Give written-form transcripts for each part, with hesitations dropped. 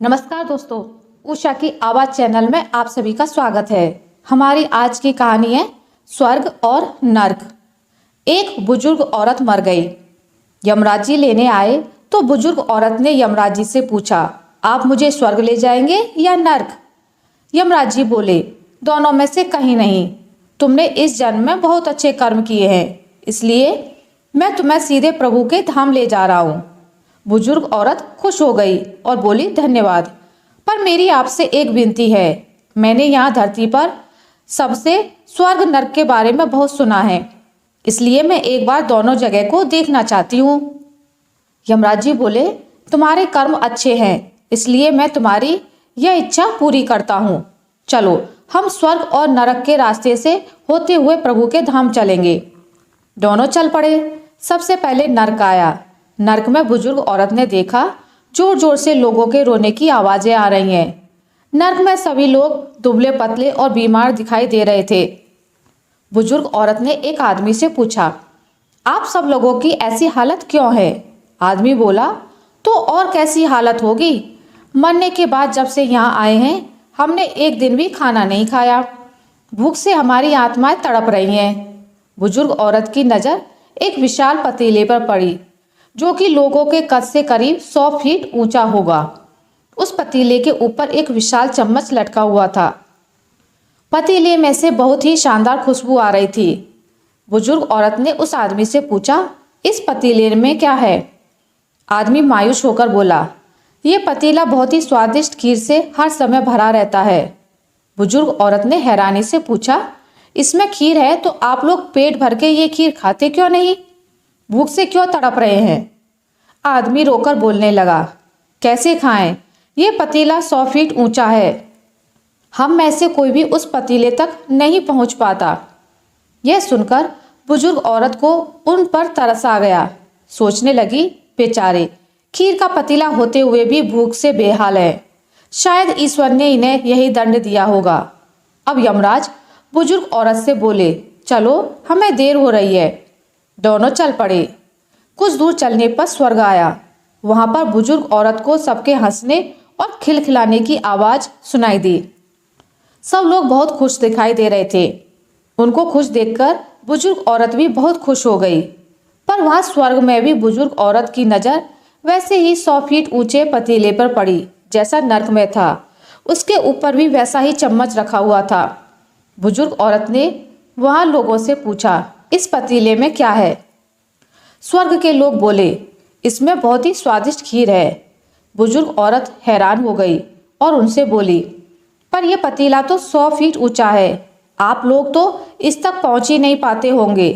नमस्कार दोस्तों, उषा की आवाज चैनल में आप सभी का स्वागत है। हमारी आज की कहानी है स्वर्ग और नर्क। एक बुजुर्ग औरत मर गई। यमराज जी लेने आए तो बुजुर्ग औरत ने यमराज जी से पूछा, आप मुझे स्वर्ग ले जाएंगे या नर्क? यमराज जी बोले, दोनों में से कहीं नहीं। तुमने इस जन्म में बहुत अच्छे कर्म किए हैं, इसलिए मैं तुम्हें सीधे प्रभु के धाम ले जा रहा हूँ। बुजुर्ग औरत खुश हो गई और बोली, धन्यवाद, पर मेरी आपसे एक विनती है। मैंने यहाँ धरती पर सबसे स्वर्ग नर्क के बारे में बहुत सुना है, इसलिए मैं एक बार दोनों जगह को देखना चाहती हूँ। यमराज जी बोले, तुम्हारे कर्म अच्छे हैं, इसलिए मैं तुम्हारी यह इच्छा पूरी करता हूँ। चलो हम स्वर्ग और नरक के रास्ते से होते हुए प्रभु के धाम चलेंगे। दोनों चल पड़े। सबसे पहले नर्क आया। नर्क में बुजुर्ग औरत ने देखा जोर जोर से लोगों के रोने की आवाजें आ रही हैं। नर्क में सभी लोग दुबले पतले और बीमार दिखाई दे रहे थे। बुजुर्ग औरत ने एक आदमी से पूछा, आप सब लोगों की ऐसी हालत क्यों है? आदमी बोला, तो और कैसी हालत होगी? मरने के बाद जब से यहाँ आए हैं हमने एक दिन भी खाना नहीं खाया। भूख से हमारी आत्माएं तड़प रही हैं। बुजुर्ग औरत की नज़र एक विशाल पतीले पर पड़ी, जो कि लोगों के कद से करीब 100 फीट ऊंचा होगा। उस पतीले के ऊपर एक विशाल चम्मच लटका हुआ था। पतीले में से बहुत ही शानदार खुशबू आ रही थी। बुजुर्ग औरत ने उस आदमी से पूछा, इस पतीले में क्या है? आदमी मायूस होकर बोला, ये पतीला बहुत ही स्वादिष्ट खीर से हर समय भरा रहता है। बुजुर्ग औरत ने हैरानी से पूछा, इसमें खीर है तो आप लोग पेट भर के ये खीर खाते क्यों नहीं? भूख से क्यों तड़प रहे हैं? आदमी रोकर बोलने लगा, कैसे खाएं? ये पतीला 100 फीट ऊंचा है। हम में से कोई भी उस पतीले तक नहीं पहुंच पाता। यह सुनकर बुजुर्ग औरत को उन पर तरस आ गया। सोचने लगी, बेचारे खीर का पतीला होते हुए भी भूख से बेहाल है। शायद ईश्वर ने इन्हें यही दंड दिया होगा। अब यमराज बुजुर्ग औरत से बोले, चलो हमें देर हो रही है। दोनों चल पड़े। कुछ दूर चलने पर स्वर्ग आया। वहां पर बुजुर्ग औरत को सबके हंसने और खिलखिलाने की आवाज सुनाई दी। सब लोग बहुत खुश दिखाई दे रहे थे। उनको खुश देखकर बुजुर्ग औरत भी बहुत खुश हो गई। पर वहां स्वर्ग में भी बुजुर्ग औरत की नज़र वैसे ही 100 फीट ऊंचे पतीले पर पड़ी जैसा नर्क में था। उसके ऊपर भी वैसा ही चम्मच रखा हुआ था। बुजुर्ग औरत ने वहां लोगों से पूछा, इस पतीले में क्या है? स्वर्ग के लोग बोले, इसमें बहुत ही स्वादिष्ट खीर है। बुजुर्ग औरत हैरान हो गई और उनसे बोली, पर यह पतीला तो 100 फीट ऊंचा है। आप लोग तो इस तक पहुंच ही नहीं पाते होंगे।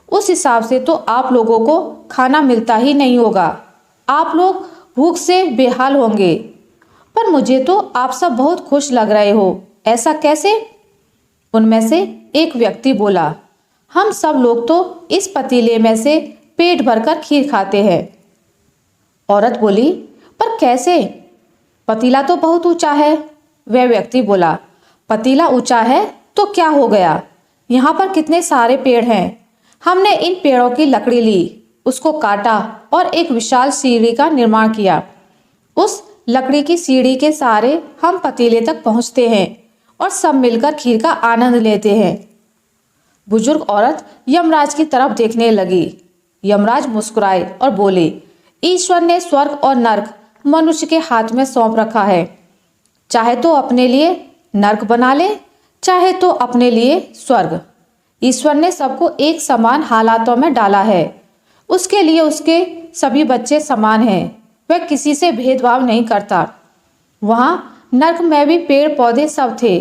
उस हिसाब से तो आप लोगों को खाना मिलता ही नहीं होगा। आप लोग भूख से बेहाल होंगे। पर मुझे तो आप सब बहुत खुश लग रहे हो, ऐसा कैसे? उनमें से एक व्यक्ति बोला, हम सब लोग तो इस पतीले में से पेट भरकर खीर खाते हैं। औरत बोली, पर कैसे? पतीला तो बहुत ऊंचा है। वह व्यक्ति बोला, पतीला ऊंचा है तो क्या हो गया? यहाँ पर कितने सारे पेड़ हैं। हमने इन पेड़ों की लकड़ी ली, उसको काटा और एक विशाल सीढ़ी का निर्माण किया। उस लकड़ी की सीढ़ी के सहारे हम पतीले तक पहुँचते हैं और सब मिलकर खीर का आनंद लेते हैं। बुजुर्ग औरत यमराज की तरफ देखने लगी। यमराज मुस्कुराए और बोले, ईश्वर ने स्वर्ग और नर्क मनुष्य के हाथ में सौंप रखा है। चाहे तो अपने लिए नर्क बना ले, चाहे तो अपने लिए स्वर्ग। ईश्वर ने सबको एक समान हालातों में डाला है। उसके लिए उसके सभी बच्चे समान हैं। वह किसी से भेदभाव नहीं करता। वहाँ नर्क में भी पेड़ पौधे सब थे,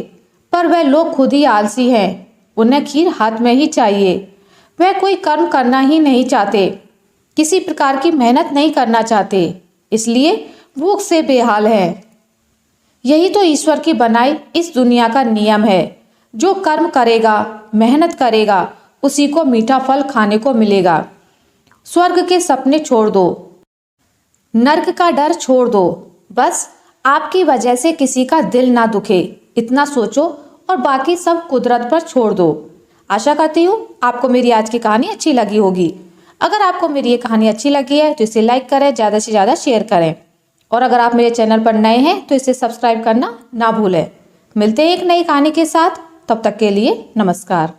पर वह लोग खुद ही आलसी हैं। उन्हें खीर हाथ में ही चाहिए। वह कोई कर्म करना ही नहीं चाहते, किसी प्रकार की मेहनत नहीं करना चाहते, इसलिए भूख से बेहाल है। यही तो ईश्वर की बनाई इस दुनिया का नियम है। जो कर्म करेगा, मेहनत करेगा, उसी को मीठा फल खाने को मिलेगा। स्वर्ग के सपने छोड़ दो, नर्क का डर छोड़ दो। बस आपकी वजह से किसी का दिल ना दुखे, इतना सोचो और बाकी सब कुदरत पर छोड़ दो। आशा करती हूँ आपको मेरी आज की कहानी अच्छी लगी होगी। अगर आपको मेरी ये कहानी अच्छी लगी है तो इसे लाइक करें, ज़्यादा से ज़्यादा शेयर करें और अगर आप मेरे चैनल पर नए हैं तो इसे सब्सक्राइब करना ना भूलें। मिलते हैं एक नई कहानी के साथ, तब तक के लिए नमस्कार।